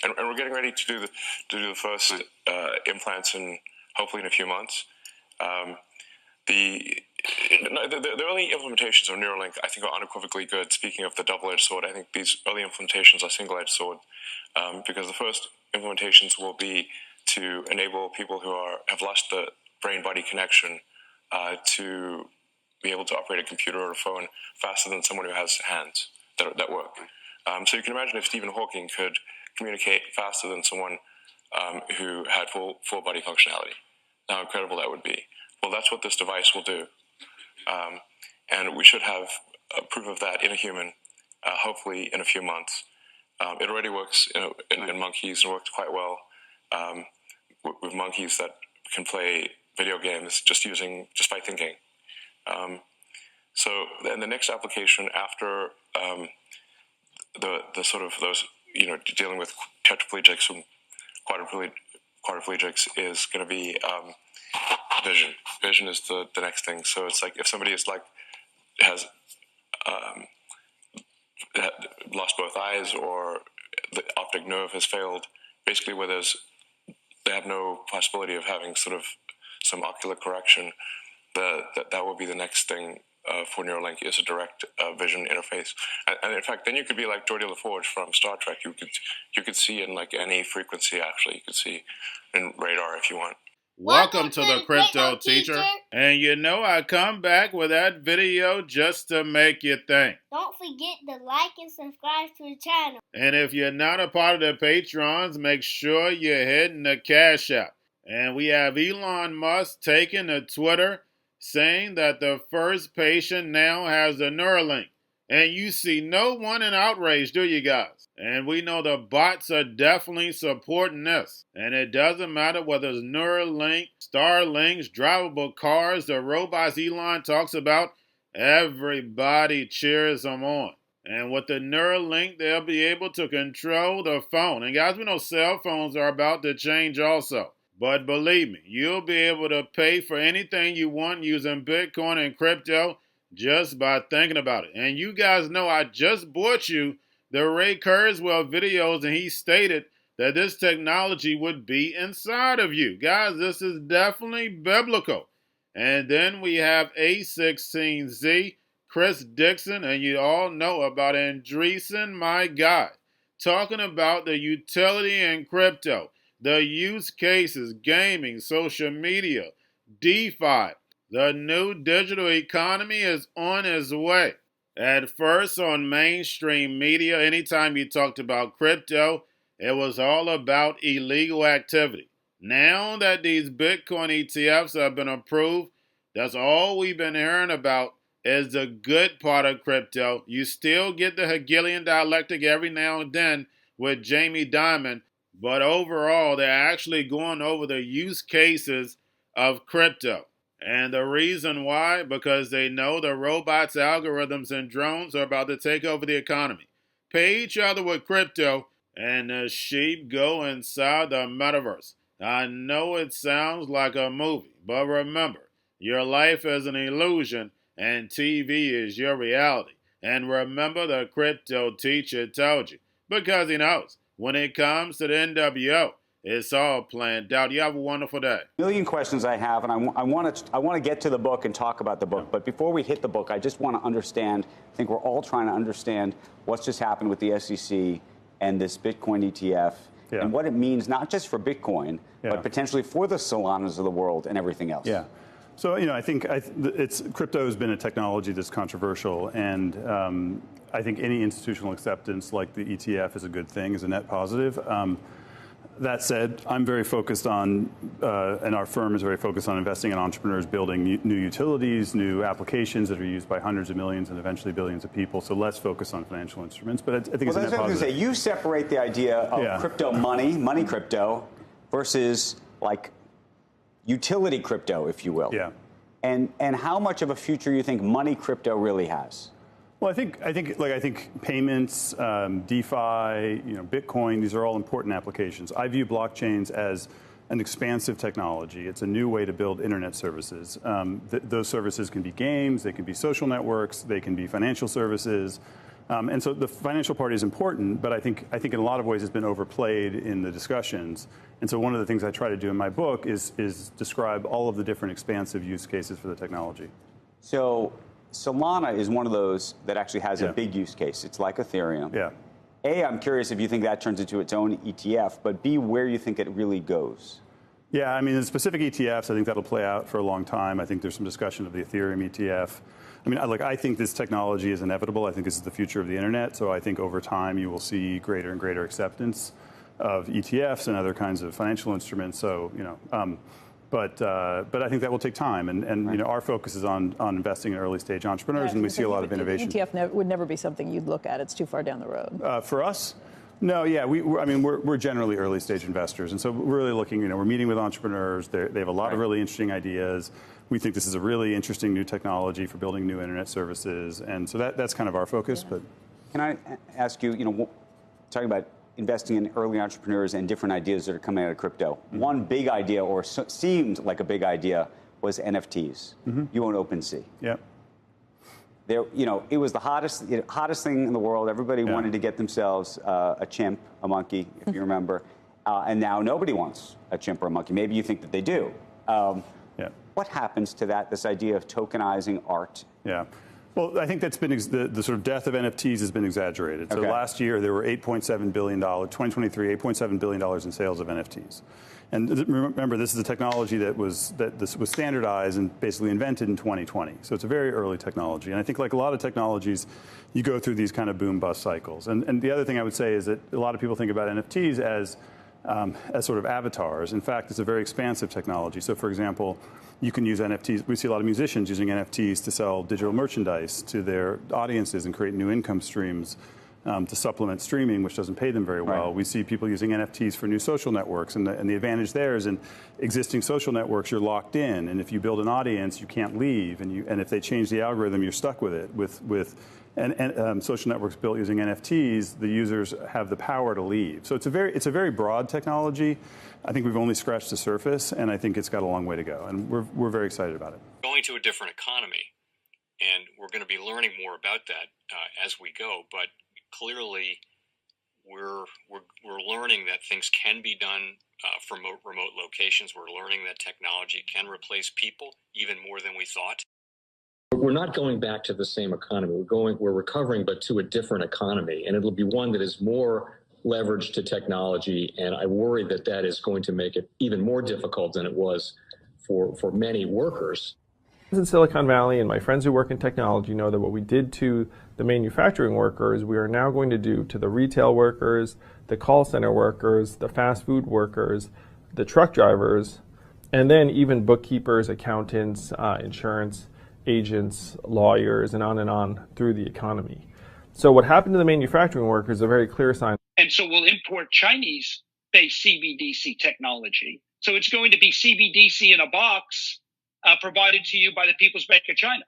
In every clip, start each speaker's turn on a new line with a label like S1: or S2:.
S1: and we're getting ready to do the first implants in hopefully in a few months. The early implementations of Neuralink, I think, are unequivocally good. Speaking of the double-edged sword, I think these early implementations are single-edged sword, because the first implementations will be to enable people who have lost the brain-body connection to be able to operate a computer or a phone faster than someone who has hands that work. So you can imagine if Stephen Hawking could communicate faster than someone who had full body functionality, how incredible that would be. Well, that's what this device will do. And we should have proof of that in a human, hopefully in a few months. It already works in monkeys and worked quite well with monkeys that can play video games just by thinking. So then the next application after the sort of those, dealing with tetraplegics and quadriplegics is going to be vision. Vision is the next thing. So it's like if somebody has lost both eyes, or the optic nerve has failed, basically where they have no possibility of having sort of some ocular correction, that will be the next thing for Neuralink, is a direct vision interface. And in fact, then you could be like Geordi LaForge from Star Trek. You could see in like any frequency, actually. You could see in radar if you want.
S2: Welcome to the Crypto Teacher. And I come back with that video just to make you think.
S3: Don't forget to like and subscribe to the channel.
S2: And if you're not a part of the Patrons, make sure you're hitting the Cash App. And we have Elon Musk taking to Twitter saying that the first patient now has a Neuralink. And you see no one in outrage, do you guys? And we know the bots are definitely supporting this. And it doesn't matter whether it's Neuralink, Starlinks, drivable cars, the robots Elon talks about, everybody cheers them on. And with the Neuralink, they'll be able to control the phone. And guys, we know cell phones are about to change also. But believe me, you'll be able to pay for anything you want using Bitcoin and crypto just by thinking about it. And you guys know I just bought you the Ray Kurzweil videos, and he stated that this technology would be inside of you. Guys, this is definitely biblical. And then we have A16Z, Chris Dixon, and you all know about Andreessen, my guy, talking about the utility in crypto, the use cases, gaming, social media, DeFi. The new digital economy is on its way. At first, on mainstream media, anytime you talked about crypto, it was all about illegal activity. Now that these Bitcoin ETFs have been approved, that's all we've been hearing about is the good part of crypto. You still get the Hegelian dialectic every now and then with Jamie Dimon, but overall, they're actually going over the use cases of crypto. And the reason why? Because they know the robots, algorithms, and drones are about to take over the economy. Pay each other with crypto, and the sheep go inside the metaverse. I know it sounds like a movie, but remember, your life is an illusion, and TV is your reality. And remember, the Crypto Teacher told you, because he knows when it comes to the NWO, it's all planned out. You have a wonderful day.
S4: A million questions I have, and I want to get to the book and talk about the book. But before we hit the book, I just want to understand, I think we're all trying to understand what's just happened with the SEC and this Bitcoin ETF and what it means, not just for Bitcoin, but potentially for the Solanas of the world and everything else.
S5: Yeah. So, I think crypto has been a technology that's controversial, and I think any institutional acceptance like the ETF is a good thing, is a net positive. That said, I'm very focused on, and our firm is very focused on investing in entrepreneurs building new utilities, new applications that are used by hundreds of millions and eventually billions of people. So let's focus on financial instruments. But I think it's a net positive.
S4: That's what I was going to say. You separate the idea of crypto money crypto, versus like utility crypto, if you will.
S5: Yeah.
S4: And how much of a future you think money crypto really has?
S5: Well, I think payments, DeFi, Bitcoin, these are all important applications. I view blockchains as an expansive technology. It's a new way to build internet services. Those services can be games, they can be social networks, they can be financial services. And so the financial part is important, but I think in a lot of ways it's been overplayed in the discussions. And so one of the things I try to do in my book is describe all of the different expansive use cases for the technology.
S4: So Solana is one of those that actually has a big use case. It's like Ethereum.
S5: Yeah.
S4: A, I'm curious if you think that turns into its own ETF, but B, where you think it really goes.
S5: Yeah, I mean, the specific ETFs, I think that'll play out for a long time. I think there's some discussion of the Ethereum ETF. I mean, I think this technology is inevitable. I think this is the future of the internet. So I think over time you will see greater and greater acceptance of ETFs and other kinds of financial instruments. So, but I think that will take time. And our focus is on investing in early stage entrepreneurs, and we see a lot of innovation.
S6: ETF would never be something you'd look at. It's too far down the road.
S5: For us? No, yeah, we're generally early stage investors, and so we're really looking. We're meeting with entrepreneurs. They have a lot of really interesting ideas. We think this is a really interesting new technology for building new internet services, and so that's kind of our focus. But
S4: can I ask you, talking about investing in early entrepreneurs and different ideas that are coming out of crypto. One big idea, or seemed like a big idea, was NFTs. You own OpenSea.
S5: Yeah.
S4: There, it was the hottest thing in the world. Everybody wanted to get themselves a chimp, a monkey, if you remember. And now nobody wants a chimp or a monkey. Maybe you think that they do. What happens to that, this idea of tokenizing art?
S5: Yeah. Well, I think that's been the sort of death of NFTs has been exaggerated. So last year there were $8.7 billion, 2023, $8.7 billion in sales of NFTs. And remember, this is a technology that was standardized and basically invented in 2020. So it's a very early technology. And I think like a lot of technologies, you go through these kind of boom-bust cycles. And the other thing I would say is that a lot of people think about NFTs as sort of avatars. In fact, it's a very expansive technology. So for example, you can use NFTs. We see a lot of musicians using NFTs to sell digital merchandise to their audiences and create new income streams to supplement streaming, which doesn't pay them very well. Right. We see people using NFTs for new social networks, and the advantage there is in existing social networks, you're locked in, and if you build an audience, you can't leave, and if they change the algorithm, you're stuck with it. And social networks built using NFTs, the users have the power to leave. So it's a very broad technology. I think we've only scratched the surface, and I think it's got a long way to go, and we're very excited about it.
S7: Going to a different economy, and we're going to be learning more about that as we go. But clearly, we're learning that things can be done from remote locations. We're learning that technology can replace people even more than we thought.
S8: We're not going back to the same economy. We're recovering, but to a different economy, and it'll be one that is more leveraged to technology. And I worry that that is going to make it even more difficult than it was for many workers.
S9: In Silicon Valley, and my friends who work in technology know that what we did to the manufacturing workers, we are now going to do to the retail workers, the call center workers, the fast food workers, the truck drivers, and then even bookkeepers, accountants, insurance agents, lawyers, and on through the economy. So what happened to the manufacturing workers is a very clear sign.
S10: And so we'll import Chinese-based CBDC technology. So it's going to be CBDC in a box provided to you by the People's Bank of China.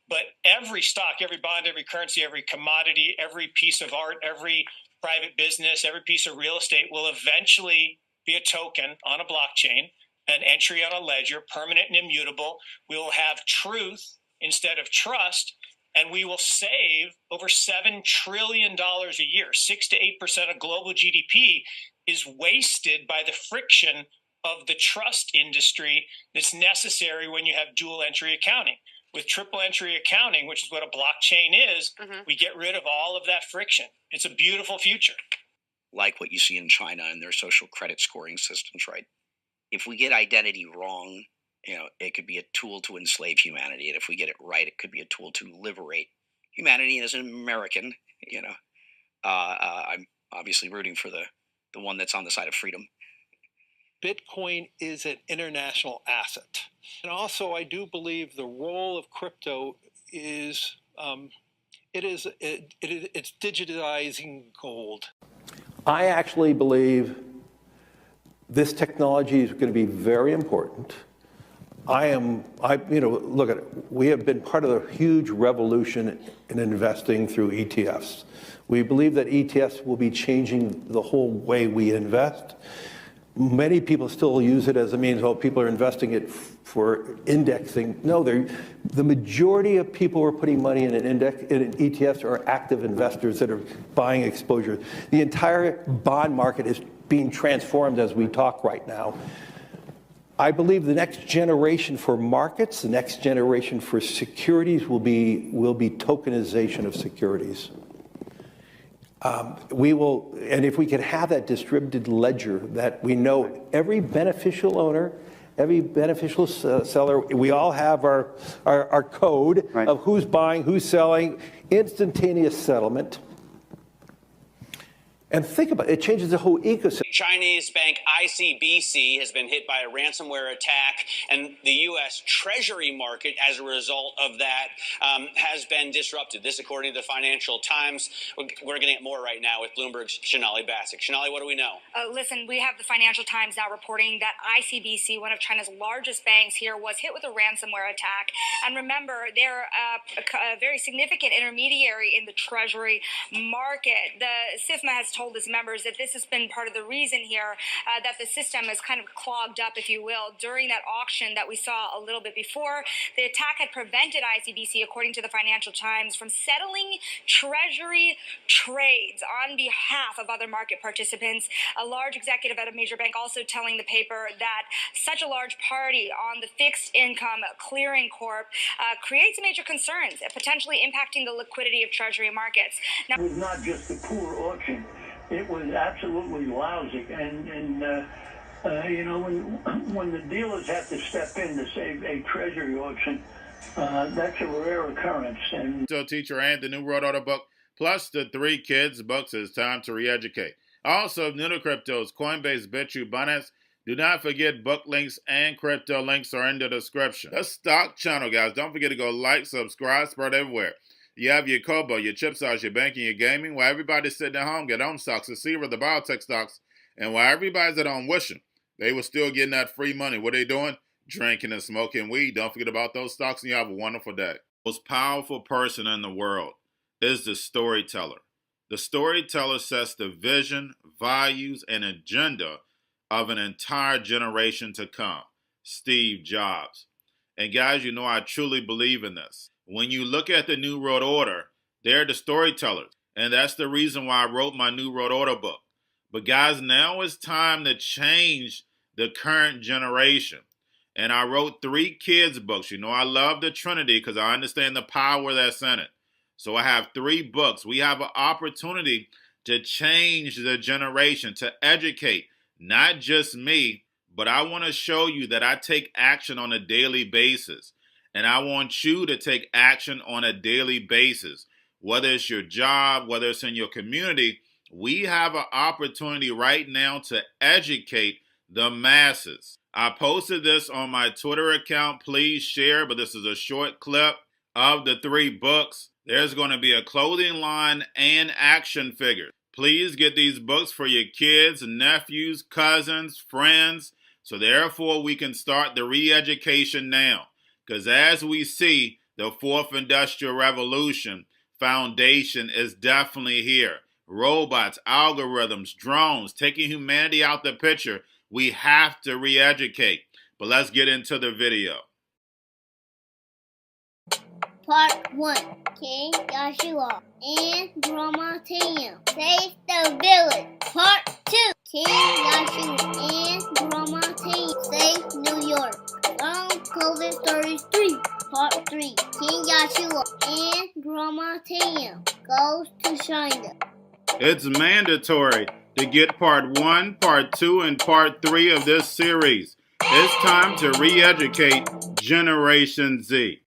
S10: But every stock, every bond, every currency, every commodity, every piece of art, every private business, every piece of real estate will eventually be a token on a blockchain, an entry on a ledger, permanent and immutable. We will have truth instead of trust, and we will save over $7 trillion a year. 6 to 8% of global GDP is wasted by the friction of the trust industry that's necessary when you have dual entry accounting. With triple entry accounting, which is what a blockchain is, we get rid of all of that friction. It's a beautiful future.
S11: Like what you see in China and their social credit scoring systems, right? If we get identity wrong, it could be a tool to enslave humanity. And if we get it right, it could be a tool to liberate humanity. And as an American, I'm obviously rooting for the one that's on the side of freedom.
S12: Bitcoin is an international asset. And also, I do believe the role of crypto is, it's digitizing gold.
S13: I actually believe this technology is going to be very important. Look at it. We have been part of a huge revolution in investing through ETFs. We believe that ETFs will be changing the whole way we invest. Many people still use it as a means, well, people are investing it for indexing. No, the majority of people who are putting money in in ETFs are active investors that are buying exposure. The entire bond market is being transformed as we talk right now. I believe the next generation for markets, the next generation for securities will be tokenization of securities. We will, and if we can have that distributed ledger that we know every beneficial owner, every beneficial seller, we all have our code of who's buying, who's selling, instantaneous settlement. And think about it, it changes the whole ecosystem.
S14: Chinese bank ICBC has been hit by a ransomware attack, and the U.S. Treasury market, as a result of that, has been disrupted. This, according to the Financial Times. We're getting at more right now with Bloomberg's Shonali Bassick. Shonali, what do we know?
S15: Listen, we have the Financial Times now reporting that ICBC, one of China's largest banks here, was hit with a ransomware attack. And remember, they're a very significant intermediary in the Treasury market. The SIFMA has told its members that this has been part of the reason here that the system is kind of clogged up, if you will, during that auction that we saw a little bit before. The attack had prevented ICBC, according to the Financial Times, from settling Treasury trades on behalf of other market participants. A large executive at a major bank also telling the paper that such a large party on the fixed income clearing corp creates major concerns, potentially impacting the liquidity of Treasury markets.
S16: Now, it was not just a poor auction. It was absolutely lousy, and you know, when the dealers have to step in to save a Treasury auction, that's a rare occurrence. And
S2: Cryptoteacher and the new World Order book, plus the 3 kids books, It's Time to Re-Educate. Also, new to cryptos, Coinbase, Bitrue, Binance. Do not forget book links and crypto links are in the description. The stock channel, guys. Don't forget to go like, subscribe, spread everywhere. You have your Kobo, your chip stocks, your banking, your gaming. While everybody's sitting at home, get on stocks, the Seaver, the biotech stocks. And while everybody's at home wishing, they were still getting that free money. What are they doing? Drinking and smoking weed. Don't forget about those stocks, and you have a wonderful day. The most powerful person in the world is the storyteller. The storyteller sets the vision, values, and agenda of an entire generation to come. Steve Jobs. And guys, you know I truly believe in this. When you look at the New World Order, they're the storytellers. And that's the reason why I wrote my New World Order book. But guys, now it's time to change the current generation. And I wrote 3 kids books. You know, I love the Trinity because I understand the power that's in it. So I have 3 books. We have an opportunity to change the generation, to educate, not just me, but I want to show you that I take action on a daily basis. And I want you to take action on a daily basis. Whether it's your job, whether it's in your community, we have an opportunity right now to educate the masses. I posted this on my Twitter account. Please share, but this is a short clip of the 3 books. There's going to be a clothing line and action figures. Please get these books for your kids, nephews, cousins, friends, so therefore we can start the re-education now. Because as we see, the 4th Industrial Revolution foundation is definitely here. Robots, algorithms, drones, taking humanity out the picture. We have to re-educate. But let's get into the video.
S3: Part 1. King Joshua and Grandma Tam save the village. Part 2. King Joshua and Grandma Tam save New York from COVID-33. Part 3. King Joshua and Grandma Tam goes to China.
S2: It's mandatory to get part 1, part 2, and part 3 of this series. It's time to re-educate Generation Z.